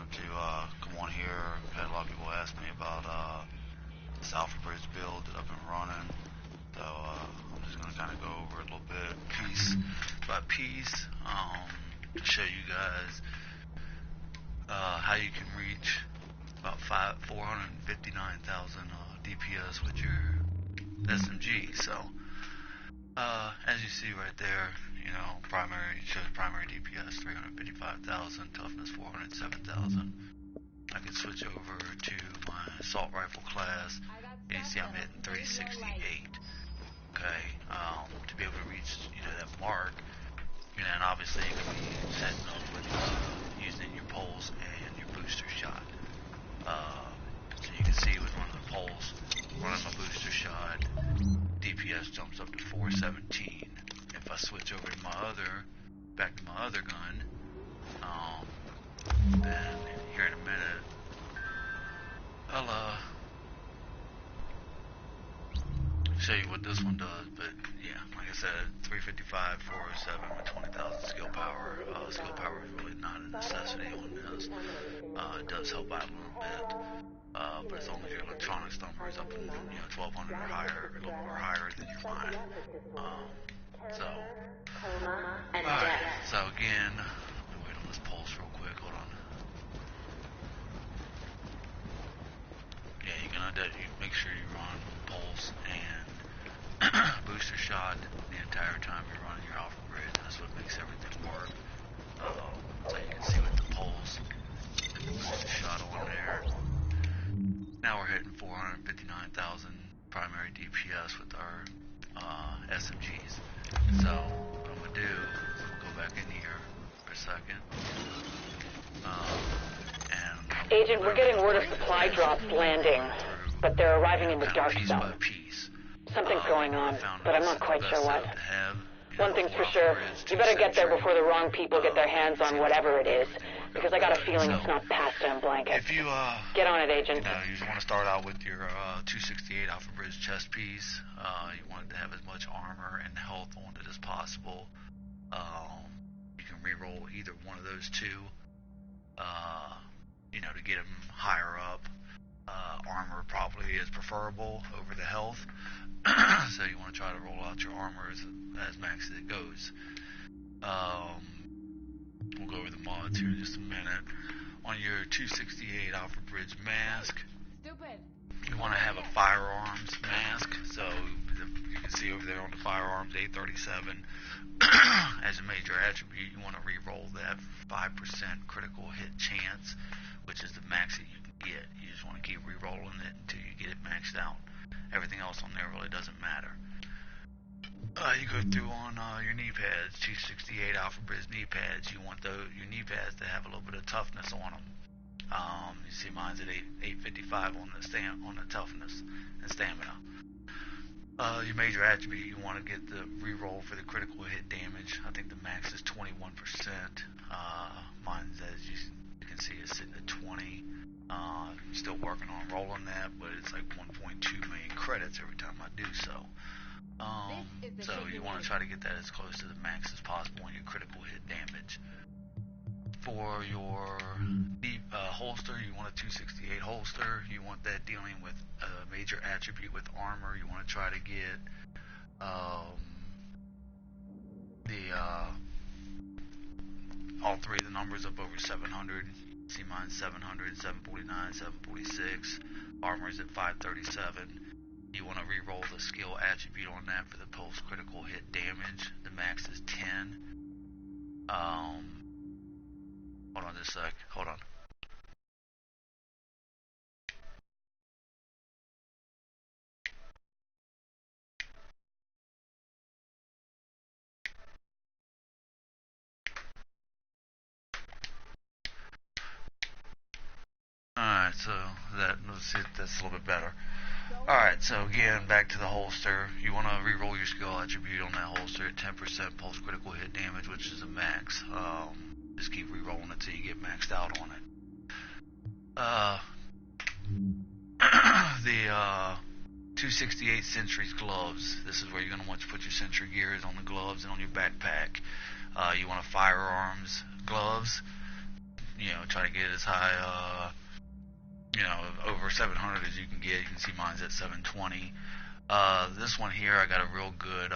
wanted to come on here. Had a lot of people ask me about this Alpha Bridge build up and running. So I'm just going to kind of go over a little bit, piece by piece, to show you guys how you can reach about 459,000 DPS with your SMG. So as you see right there, you know, shows primary DPS 355,000, toughness 407,000. I can switch over to my assault rifle class. You see I'm hitting 368. Okay, to be able to reach, you know, that mark, you know, and obviously you can be setting up with using your pulse and your booster shot. So you can see with running the pulse, running my booster shot, DPS jumps up to 417. If I switch over to back to my other gun, then here in a minute, I'll show you what this one does. But yeah, like I said, 355, 407 with 20,000 skill power. Skill power is really not a necessity on this. It does help out a little bit. But as long as your electronics number is up in, you know, 1200 or higher, a little more higher, then you're fine. Alright, so again, let me wait on this pulse real quick, hold on. Yeah, you make sure you run pulse and booster shot the entire time you're running your Alpha Bridge. That's what makes everything work. So you can see with the pulse and the booster shot on there. Now we're hitting 459,000 primary DPS with our SMGs. So what I'm gonna do is we'll go back in here for a second. Agent, we're getting word of supply drops landing, but they're arriving in the dark piece zone. by piece. Something's going on, but I'm not quite sure what. One thing's for sure, you better get there before the wrong people get their hands on whatever it is, because I got a feeling it's not pasta and blankets. If you get on it, Agent. You know, you want to start out with your 268 Alpha Bridge chest piece. You want it to have as much armor and health on it as possible. You can re-roll either one of those two. You know, to get them higher up. Armor probably is preferable over the health. So you want to try to roll out your armor as max as it goes. We'll go over the mods here in just a minute. On your 268 Alpha Bridge mask, you want to have a firearms mask. So you can see over there on the firearms 837 as a major attribute. You want to re-roll that 5% critical hit chance, which is the max that you can get. You just want to keep re-rolling it until you get it maxed out. Everything else on there really doesn't matter. You go through on your knee pads, 268 Alpha Bridge knee pads. You want your knee pads to have a little bit of toughness on them. You see mine's at 855 on the toughness and stamina. Your major attribute, you want to get the re-roll for the critical hit damage. I think the max is 21%. Mine's, as you can see, is sitting at 20. Still working on rolling that, but it's like 1.2 million credits every time I do so. So you want to try to get that as close to the max as possible on your critical hit damage. For your holster, you want a 268 holster. You want that dealing with a major attribute with armor. You want to try to get all three of the numbers up over 700. See mine's 700, 749, 746. Armor's at 537. You want to re-roll the skill attribute on that for the pulse critical hit damage. The max is 10. Hold on just a sec. Hold on. Alright, so let's see if that's a little bit better. Alright, so again, back to the holster. You want to re-roll your skill attribute on that holster at 10% pulse critical hit damage, which is a max. Just keep re-rolling it till you get maxed out on it. The 268 Sentry's gloves. This is where you're going to want to put your Sentry gears on the gloves and on your backpack. You want a firearms gloves. try to get as high, over 700 as you can get. You can see mine's at 720. This one here, I got a real good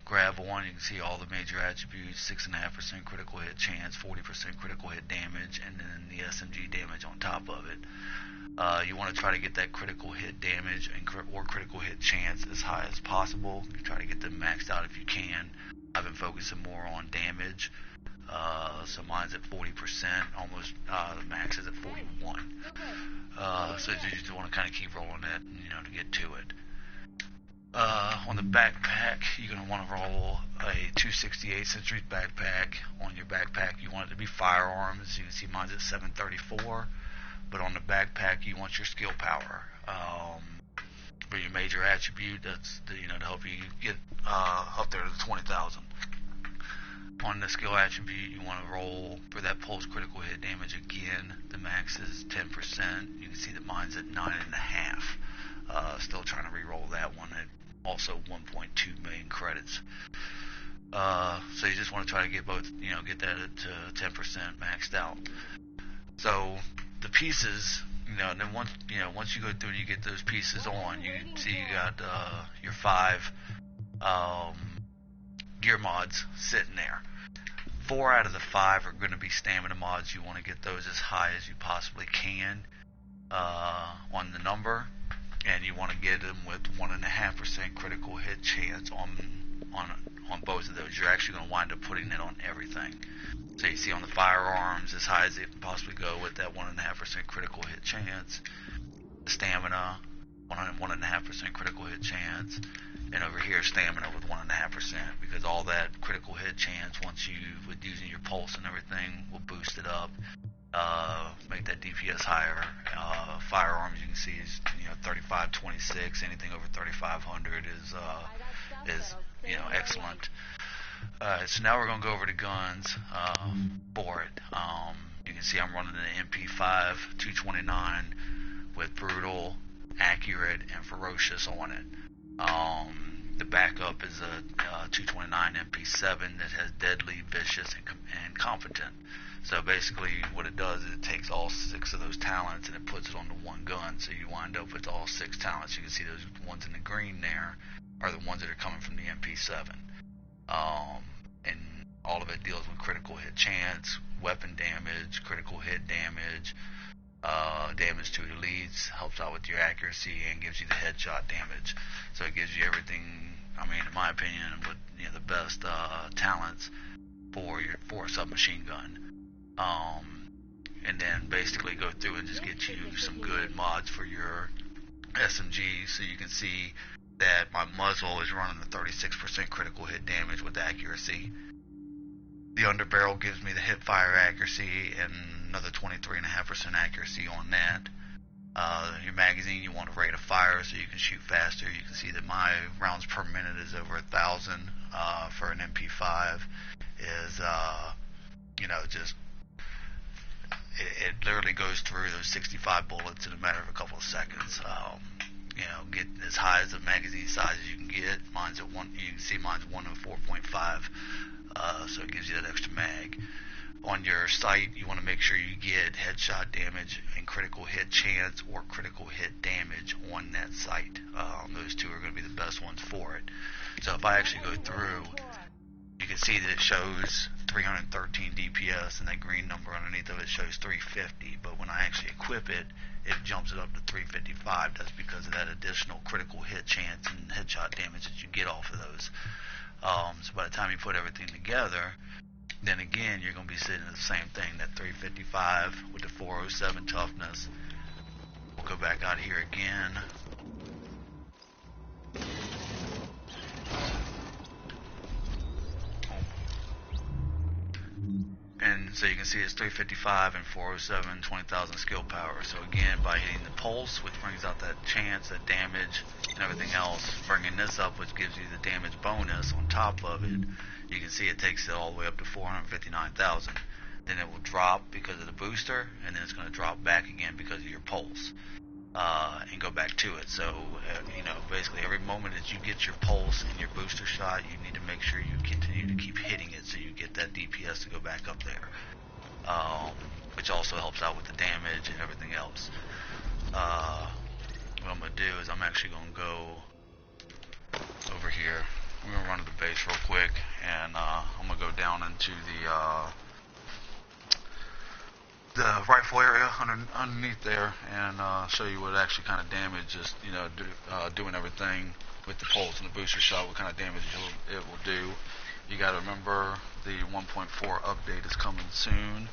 grab on. You can see all the major attributes: 6.5% critical hit chance, 40% critical hit damage, and then the SMG damage on top of it. You want to try to get that critical hit damage or critical hit chance as high as possible. You try to get them maxed out if you can. I've been focusing more on damage. So mine's at 40%, almost the max is at 41. So you just want to kind of keep rolling that, to get to it. On the backpack, you're going to want to roll a 268 Centuries backpack. On your backpack, you want it to be firearms. You can see mine's at 734. But on the backpack, you want your skill power. For your major attribute, that's to help you get up there to 20,000. On the skill attribute, you want to roll for that pulse critical hit damage again. The max is 10%. You can see that mine's at 9.5. Still trying to re-roll that one at also 1.2 million credits. So you just want to try to get both, get that at 10% maxed out. So the pieces, and then once you go through and you get those pieces on, you can see you got your 5 gear mods sitting there. 4 out of the 5 are going to be stamina mods. You want to get those as high as you possibly can on the number, and you want to get them with 1.5% critical hit chance on both of those. You're actually going to wind up putting it on everything. So you see on the firearms, as high as it can possibly go with that 1.5% critical hit chance. Stamina, 1.5% critical hit chance. And over here, stamina with 1.5%, because all that critical hit chance, with using your pulse and everything, will boost it up, make that DPS higher. Firearms, you can see, is 3526. Anything over 3,500 is excellent. So now we're going to go over to guns for it. You can see I'm running an MP5 229 with brutal, accurate, and ferocious on it. The backup is a 229 MP7 that has deadly, vicious, and competent. So basically what it does is it takes all 6 of those talents and it puts it onto one gun. So you wind up with all 6 talents. You can see those ones in the green there are the ones that are coming from the MP7. And all of it deals with critical hit chance, weapon damage, critical hit damage, damage to elites, helps out with your accuracy, and gives you the headshot damage. So it gives you everything, in my opinion, with the best talents for a submachine gun. And then basically go through and just get you some good mods for your SMG. So you can see that my muzzle is running a 36% critical hit damage with accuracy. The underbarrel gives me the hip fire accuracy and another 23.5% accuracy on that. Your magazine, you want a rate of fire so you can shoot faster. You can see that my rounds per minute is over 1,000 for an MP5. It literally goes through those 65 bullets in a matter of a couple of seconds. Get as high as the magazine size as you can get. Mine's at 1. You can see mine's 104.5. So it gives you that extra mag. On your sight, you want to make sure you get headshot damage and critical hit chance or critical hit damage on that sight. Those two are going to be the best ones for it. So if I actually go through, you can see that it shows 313 DPS, and that green number underneath of it shows 350. But when I actually equip it, it jumps it up to 355. That's because of that additional critical hit chance and headshot damage that you get off of those. So by the time you put everything together, then again, you're going to be sitting at the same thing, that 355 with the 407 toughness. We'll go back out here again. And so you can see it's 355 and 407, 20,000 skill power. So again, by hitting the pulse, which brings out that chance, that damage, and everything else, bringing this up, which gives you the damage bonus on top of it, you can see it takes it all the way up to 459,000. Then it will drop because of the booster, and then it's going to drop back again because of your pulse, and go back to it. So, basically every moment that you get your pulse and your booster shot, you need to make sure you continue to keep hitting it so you get that DPS to go back up there. which also helps out with the damage and everything else. What I'm going to do is I'm actually going to go over here. We're going to run to the base real quick, and I'm going to go down into the rifle area underneath there and show you what actually kind of damage is, doing everything with the pulse and the booster shot, what kind of damage it will do. You got to remember the 1.4 update is coming soon.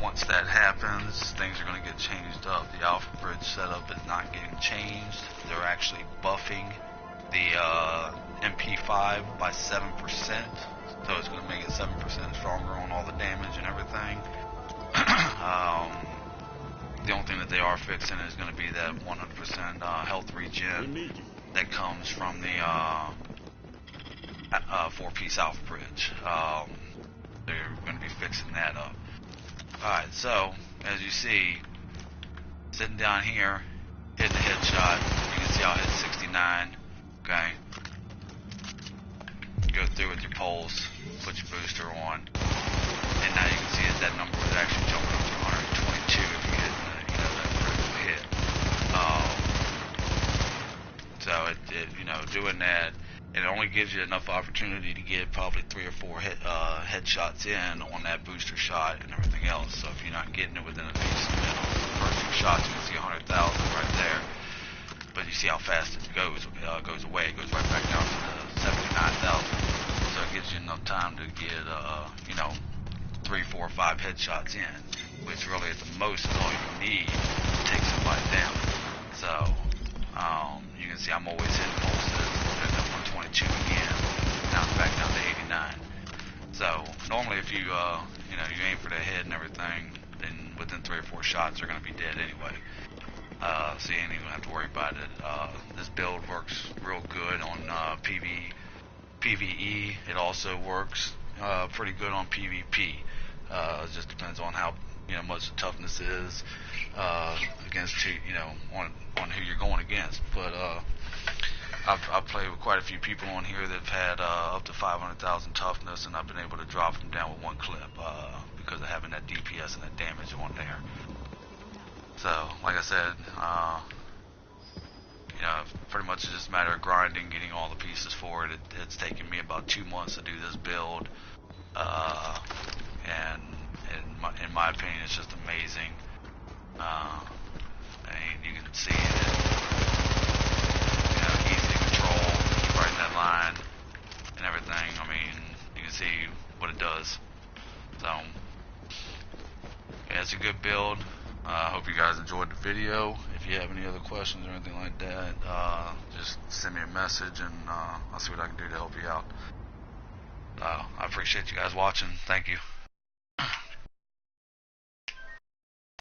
Once that happens, things are going to get changed up. The Alpha Bridge setup is not getting changed. They're actually buffing the MP5 by 7%. So it's going to make it 7% stronger on all the damage and everything. The only thing that they are fixing is going to be that 100% health regen that comes from the 4-piece Alpha Bridge. They're going to be fixing that up. Alright, so as you see, sitting down here, hitting the headshot, you can see I'll hit 69. Okay. Go through with your pulse, put your booster on, and now you can see that number was actually jumping up to 122 if you hit that critical hit. So doing that, it only gives you enough opportunity to get probably 3 or 4 headshots in on that booster shot and everything else. So if you're not getting it within a decent the first 2 shots, you can see 100,000 right there. But you see how fast it goes away. It goes right back down to the 79,000. So it gives you enough time to get, 3, 4, 5 headshots in, which really at the most is all you need to take somebody down. So, you can see I'm always hitting pulses. There's that 122 again. Now it's back down to 89. So, normally if you aim for the head and everything, then within 3 or 4 shots they're going to be dead anyway. So you ain't even have to worry about it. This build works real good on PvE. It also works pretty good on PvP. It just depends on how much the toughness is against on who you're going against. But I've played with quite a few people on here that've had up to 500,000 toughness, and I've been able to drop them down with 1 clip because of having that DPS and that damage on there. So, like I said, pretty much it's just a matter of grinding, getting all the pieces for it. It's taken me about 2 months to do this build, and in my opinion, it's just amazing. You can see it, easy to control, right in that line, and everything. You can see what it does. So, yeah, it's a good build. I hope you guys enjoyed the video. If you have any other questions or anything like that, just send me a message and I'll see what I can do to help you out. I appreciate you guys watching. Thank you.